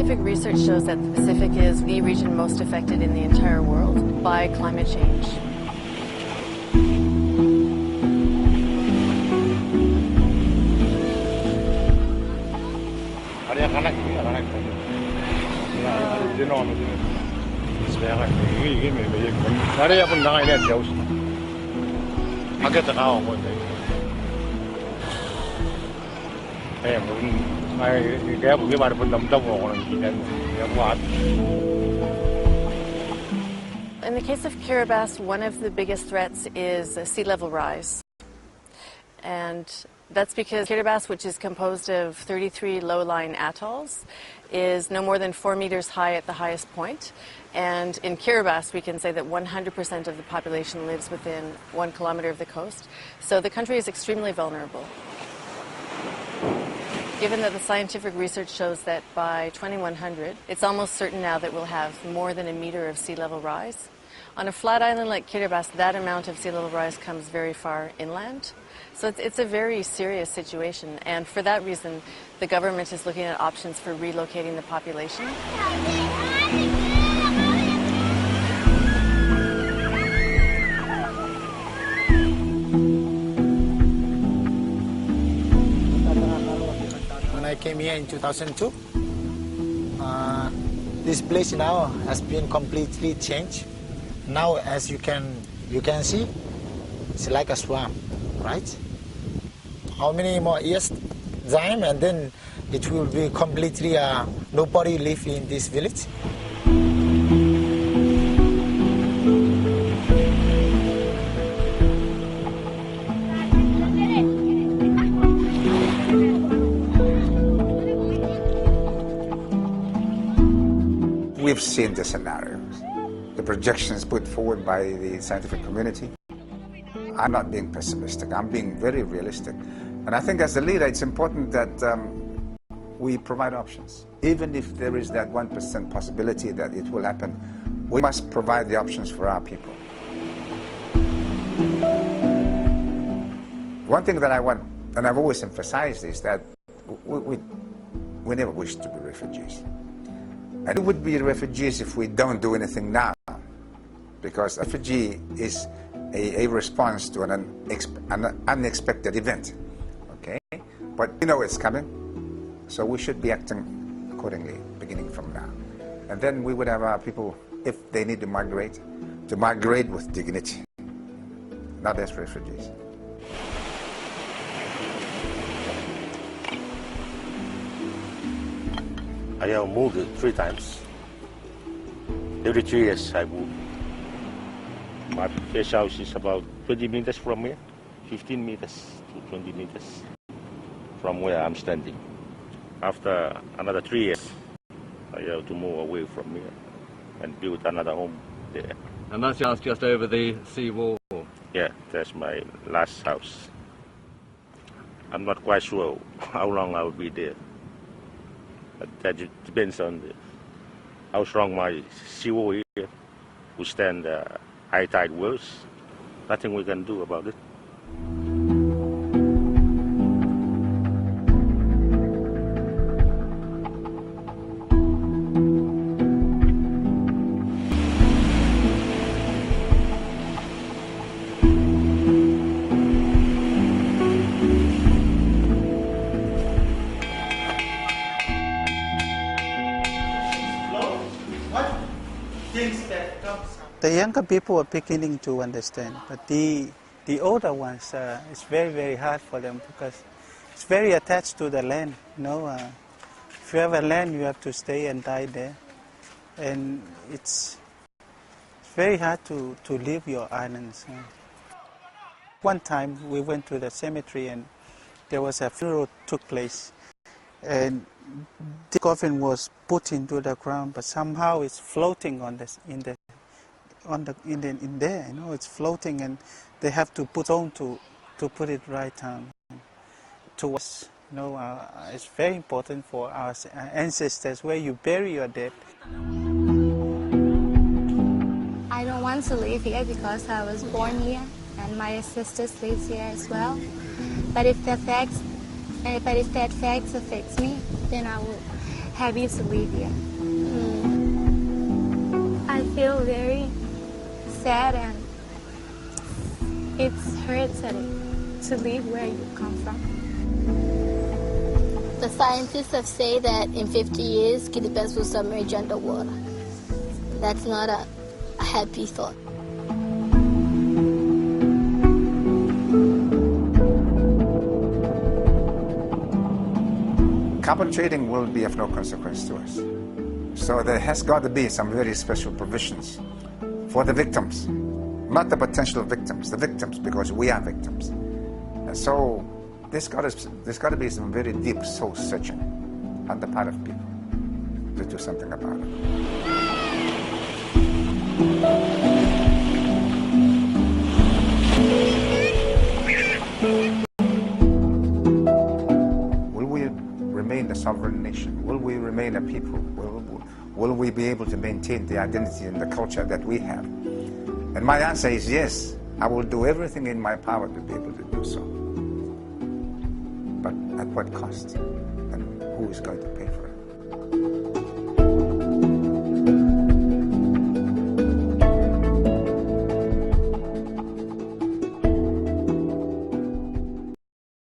Scientific research shows that the Pacific is the region most affected in the entire world by climate change. In the case of Kiribati, one of the biggest threats is sea level rise. And that's because Kiribati, which is composed of 33 low-lying atolls, is no more than 4 meters high at the highest point. And in Kiribati, we can say that 100% of the population lives within 1 kilometer of the coast. So the country is extremely vulnerable. Given that the scientific research shows that by 2100, it's almost certain now that we'll have more than a meter of sea level rise. On a flat island like Kiribati, that amount of sea level rise comes very far inland. So it's a very serious situation, and for that reason, the government is looking at options for relocating the population. When I came here in 2002, this place now has been completely changed. Now, as you can see, it's like a swamp, right? How many more years time, and then it will be completely nobody live in this village. We've seen the scenarios, the projections put forward by the scientific community. I'm not being pessimistic, I'm being very realistic. And I think as a leader, it's important that we provide options. Even if there is that 1% possibility that it will happen, we must provide the options for our people. One thing that I want, and I've always emphasized, is that we never wish to be refugees. And we would be refugees if we don't do anything now, because a refugee is a response to an unexpected event, okay? But we know it's coming, so we should be acting accordingly, beginning from now. And then we would have our people, if they need to migrate with dignity, not as refugees. I have moved 3 times. Every 3 years I move. My guest house is about 20 meters from here, 15 meters to 20 meters from where I'm standing. After another 3 years, I have to move away from here and build another home there. And that's just over the sea wall? Yeah, that's my last house. I'm not quite sure how long I will be there. But that depends on how strong my seawall here will stand high tide waves. Nothing we can do about it. The younger people are beginning to understand, but the older ones, it's very, very hard for them because it's very attached to the land. You know, if you have a land, you have to stay and die there, and it's very hard to leave your islands. One time we went to the cemetery and there was a funeral took place, and the coffin was put into the ground, but somehow it's floating on this in there, you know, it's floating, and they have to put on to put it right to us. You know, it's very important for our ancestors where you bury your dead. I don't want to live here because I was born here and my sisters live here as well. But if that fact affects me, then I will happy to live here. I feel very sad and it hurts to live where you come from. The scientists have said that in 50 years, Kiribati will submerge underwater. That's not a happy thought. Carbon trading will be of no consequence to us. So there has got to be some very special provisions for the victims, not the potential victims, the victims, because we are victims. And so there's got to be some very deep soul searching on the part of people to do something about it. Will we remain a sovereign nation? Will we remain a people? Will we be able to maintain the identity and the culture that we have? And my answer is yes. I will do everything in my power to be able to do so. But at what cost? And who is going to pay for it?